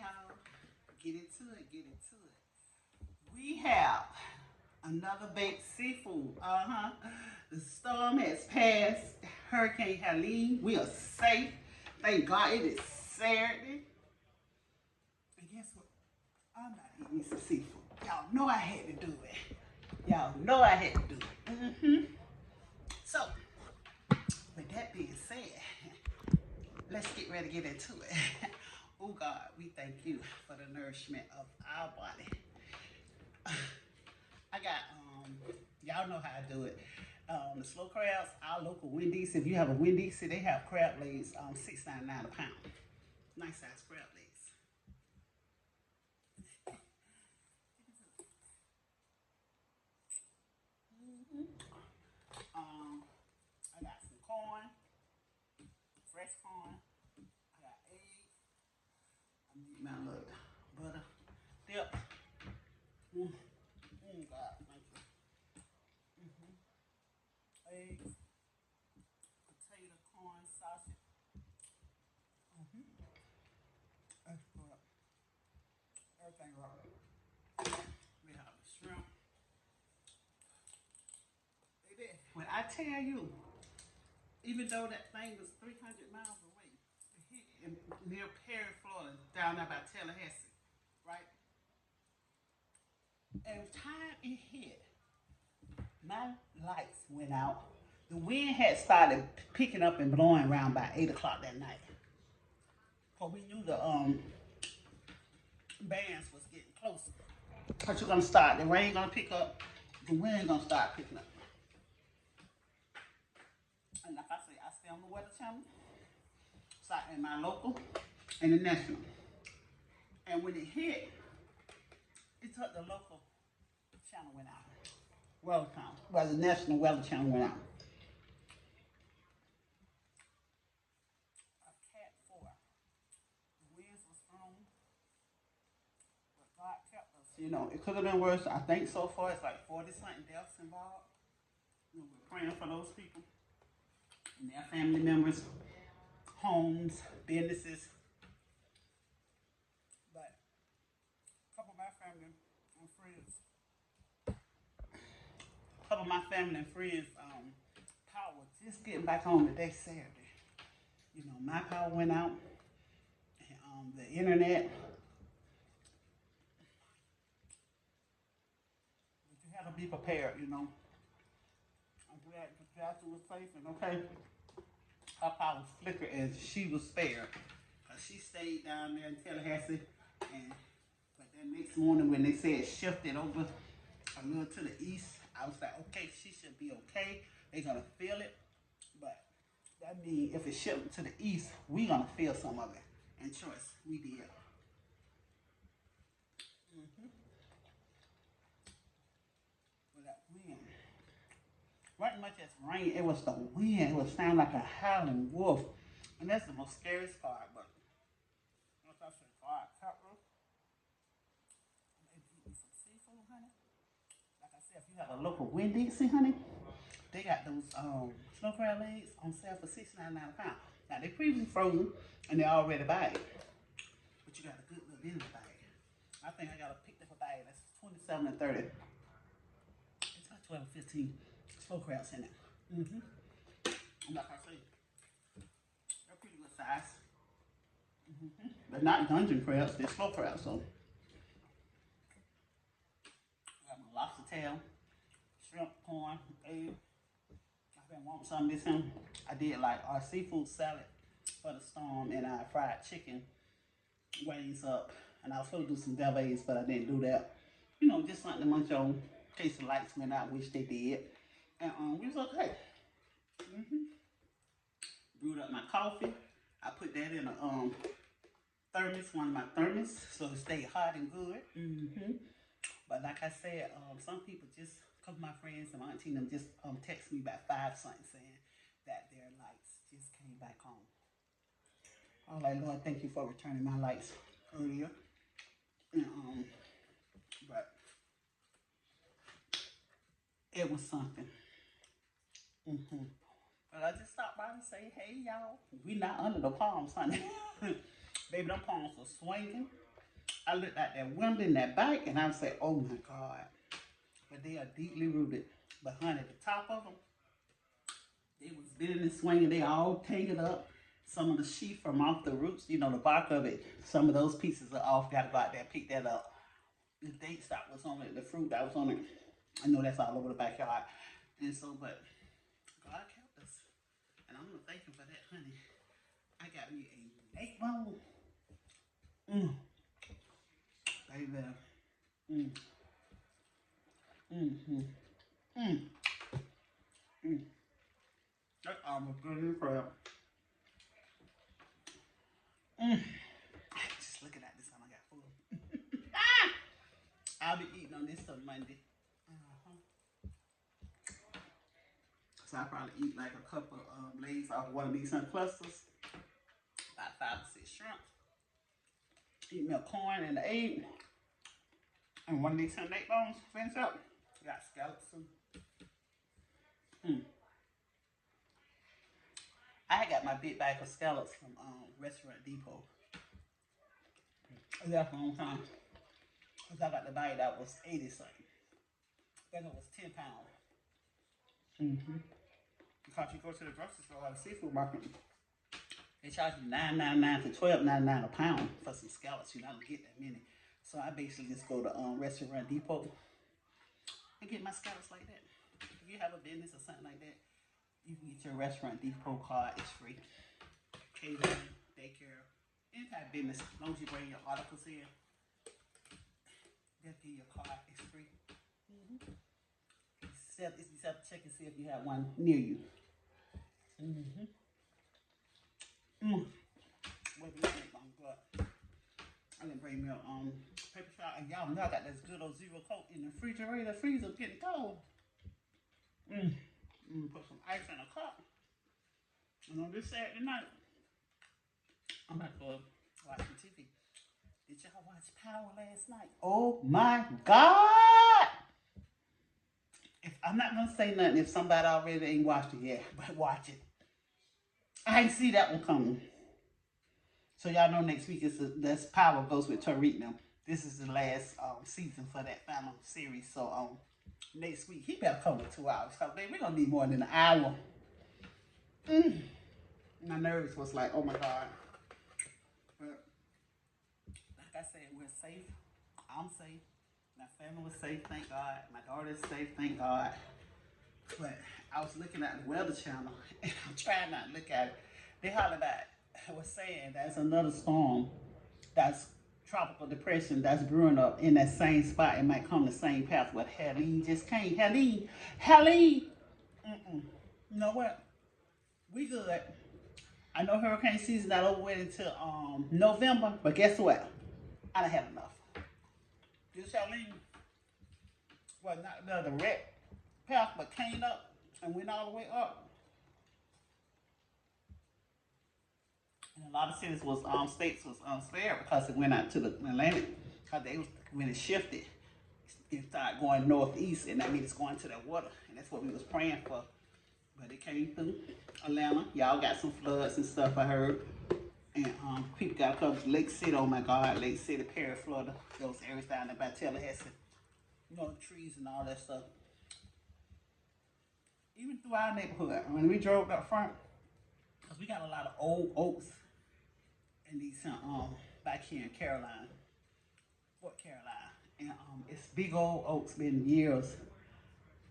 y'all. Get into it, get into it. We have another baked seafood. The storm has passed. Hurricane Helene. We are safe. Thank God it is Saturday. And guess what? I'm not eating me some seafood. Y'all know I had to do it. Y'all know I had to do it. So, with that being said, let's get ready to get into it. Oh God, we thank you for the nourishment of our body. I got, y'all know how I do it. The slow crabs, our local Wendy's. If you have a Wendy's, they have crab legs, $6.99 a pound. Nice size crab legs. I got some corn, fresh corn. I got eggs. I need my little butter dip. God, thank you. Eggs, potato, corn, sausage. That's good. Everything right. We have the shrimp. Baby, when I tell you, even though that thing was 300 miles away, near Perry, Florida, down there by Tallahassee, right? Every time it hit, my lights went out. The wind had started picking up and blowing around by 8 o'clock that night. Cause we knew the bands was getting closer. Cause you're gonna start, the rain gonna pick up, the wind gonna start picking up. And like I say, I stay on the Weather Channel, so in my local and the national. And when it hit, it took the local channel went out. Weather Channel, well, the national Weather Channel went out. A cat 4. The winds was strong, but God kept us. You know, it could have been worse. I think so far it's like 40 something deaths involved. You know, we're praying for those people and their family members, homes, businesses. But a couple of my family and friends, power was just getting back on today, Saturday. You know, my power went out, and the internet. But you have to be prepared, you know. I'm glad Jasmine was safe and okay. Her power flickered and she was spared. She stayed down there in Tallahassee, and but that next morning when they said shifted over a little to the east, I was like, okay, she should be okay. They're gonna feel it, but that means if it shifted to the east, we gonna feel some of it. And choice, we did. But that wind, wasn't much as rain. It was the wind. It was sound like a howling wolf, and that's the most scariest part. But once I said, God, cover, maybe eat me some seafood, honey. Like I said, if you have a local Wendy's, honey, they got those snow crab legs on sale for $6.99 a pound. Now they previously frozen and they're already bagged, but you got a good little in the bag. I think I got a picked up a bag that's 27 and 30. It's about 12 or 15 snow crabs in it. And like I say, they're pretty good size. They're not dungeon crabs, they're slow crabs. So I got my lobster tail, shrimp, corn, egg. I've been wanting some of this. I did like our seafood salad for the storm, and I fried chicken wings up. And I was supposed to do some velvets, but I didn't do that. You know, just something to munch on in case the lights went out, which they did. And we was okay. Brewed up my coffee. I put that in a thermos, one of my thermos, so it stayed hot and good. But like I said, some people just, a couple of my friends and my auntie them just text me about 5 something saying that their lights just came back on. I was like, Lord, thank you for returning my lights earlier. And, but it was something. But I just stopped by and say, hey y'all, we not under the palms, honey. Baby, them palms are swinging. I looked at that window in that bike and I was like, oh my God. But they are deeply rooted. But honey, the top of them, they was bending and swinging. They all tangled up. Some of the sheath from off the roots, you know, the bark of it, some of those pieces are off. Got to go out there and pick that up. The date stop was on it, the fruit that was on it. I know that's all over the backyard. And so, but God kept us. And I'm going to thank him for that, honey. I got me a neck bone. Baby. That almost good in the crab. Just looking at this time, I got full. I'll be eating on this till Monday. So I probably eat like a couple of legs off one of these sun clusters, about 5 or 6 shrimp. Eat me a corn and an egg, and one of these sun neck bones. Finish up. Got scallops too. I got my big bag of scallops from Restaurant Depot. I was there for a long time. Because I got the bag that was 80 something. Then it was 10 pounds. Because you go to the grocery store or the seafood market, they charge you $9.99 to $12.99 a pound for some scallops. You don't get that many. So I basically just go to Restaurant Depot and get my scallops like that. If you have a business or something like that, you can get your Restaurant Depot card. It's free. Catering, daycare, any type of business. As long as you bring your articles in, they'll give you a card. It's free. You just have to check and see if you have one near you. Wait, I didn't bring me a paper towel. And y'all know I got this good old zero coat in the refrigerator. Freezer getting cold. Put some ice in a cup. And on this Saturday night, I'm about to watch some TV. Did y'all watch Power last night? Oh my God! If I'm not gonna say nothing if somebody already ain't watched it yet, but watch it. I ain't see that one coming. So y'all know next week that's Power goes with Tariq now. This is the last season for that final series. So next week he better come with 2 hours. So baby, we're gonna need more than an hour. My nerves was like, oh my God. But like I said, we're safe. I'm safe. My family was safe, thank God. My daughter's safe, thank God. But I was looking at the Weather Channel, and I'm trying not to look at it. They hollered about, was saying there's another storm that's tropical depression that's brewing up in that same spot. It might come the same path, but Helene just came. Helene. You know what? We good. I know hurricane season not over with until November, but guess what? I done had enough. This Helene, well, not the red path, but came up and went all the way up. And a lot of cities was states was spared because it went out to the Atlantic. Because they was when it shifted, it started going northeast, and that means it's going to that water, and that's what we was praying for. But it came through Atlanta. Y'all got some floods and stuff, I heard. And people got to come to Lake City. Oh my God, Lake City, Perry, Florida. Those areas down there by Tallahassee. You know, the trees and all that stuff. Even through our neighborhood, when we drove up front, because we got a lot of old oaks in these back here in Carolina, Fort Carolina. And it's big old oaks, been years.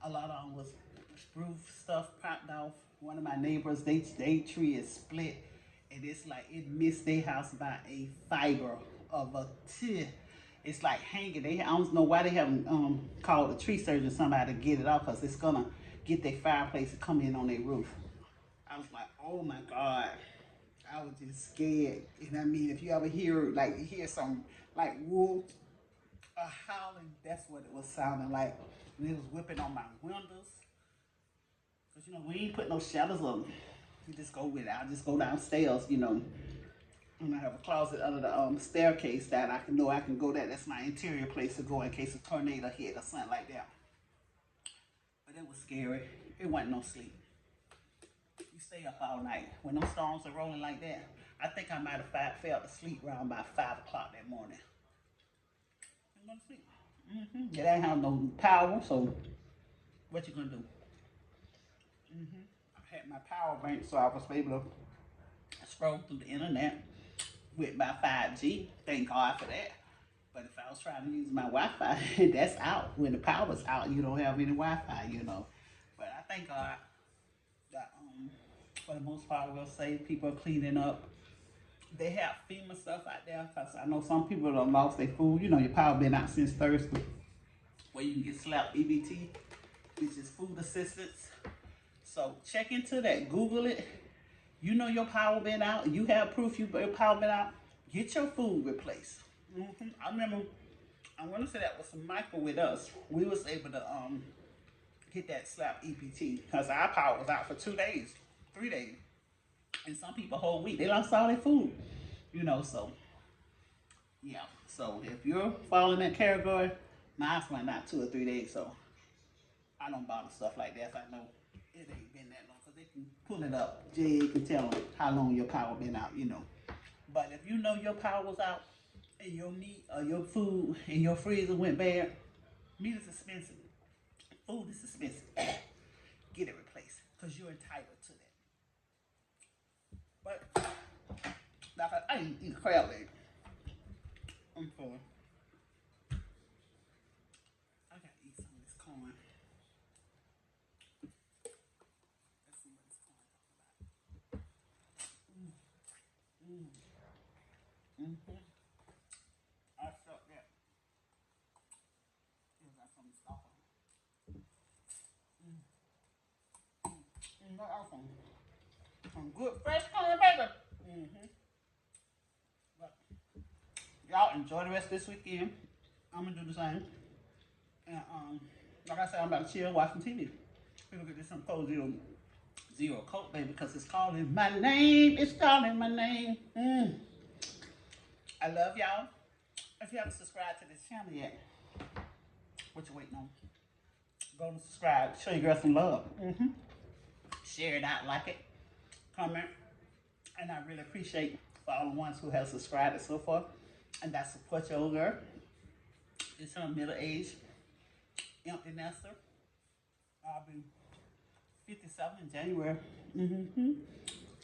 A lot of them was spruce stuff popped off. One of my neighbors, they tree is split, and it's like it missed their house by a fiber of a tear. It's like hanging. I don't know why they haven't called a tree surgeon, somebody to get it off, because it's gonna get their fireplace to come in on their roof. I was like, oh my God. I was just scared. And I mean, if you ever hear some like wolves howling, that's what it was sounding like. And it was whipping on my windows. Because, you know, we ain't put no shutters on. You just go with it. I'll just go downstairs, you know. And I have a closet under the staircase that I can go there. That's my interior place to go in case a tornado hit or something like that. But it was scary. It wasn't no sleep. You stay up all night. When those storms are rolling like that, I think I might have fell asleep around about 5 o'clock that morning. I'm gonna sleep. It ain't have no power, so what you gonna do? I had my power bank, so I was able to scroll through the internet with my 5G. Thank God for that. But if I was trying to use my Wi-Fi, that's out. When the power's out, you don't have any Wi-Fi, you know. But I thank God that for the most part, we'll say people are cleaning up. They have FEMA stuff out there because I know some people have lost their food. You know, your power been out since Thursday, where you can get SLAP EBT, which is food assistance. So check into that. Google it. You know your power been out. You have proof your power been out. Get your food replaced. I remember, I want to say that was Michael with us. We was able to get that SLAP EBT because our power was out for 2 days, 3 days. And some people a whole week. They lost all their food. You know, so yeah. So if you're following that category, mine's went out 2 or 3 days, so I don't bother stuff like that if I know it ain't been that long, because they can pull it up. Jay can tell them how long your power been out, you know. But if you know your power was out and your meat or your food in your freezer went bad, meat is expensive. Food is expensive. Get it replaced because you're entitled to that. But like I ain't eat crab leg. I'm full. I gotta eat some of this corn. Let's see what this corn talking about. I felt that. It got some stuff on it. That awesome. Some good fresh corn, baby. But y'all enjoy the rest of this weekend. I'm gonna do the same. And like I said, I'm about to chill, watching TV. People get this some Cold Zero Coke, baby, because it's calling my name. It's calling my name. I love y'all. If you haven't subscribed to this channel yet, what you waiting on? Go and subscribe. Show your girl some love. Share it out, like it, comment. And I really appreciate for all the ones who have subscribed so far and that support your old girl. It's her middle age, empty nester. I'll be 57 in January.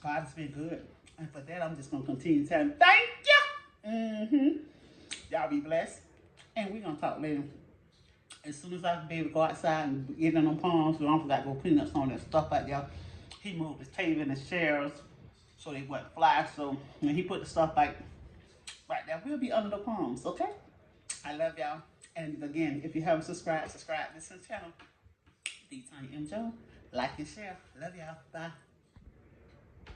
God has been good. And for that, I'm just going to continue telling thank you. Y'all be blessed. And we're going to talk later. As soon as I can be able to go outside and get in them palms, so I forgot to go clean up some of that stuff out there. He moved his table and his chairs so they wouldn't fly. So when he put the stuff back right there, we'll be under the palms, okay? I love y'all. And again, if you haven't subscribed, subscribe to this channel. D-Tiny M. Joe. Like and share. Love y'all. Bye.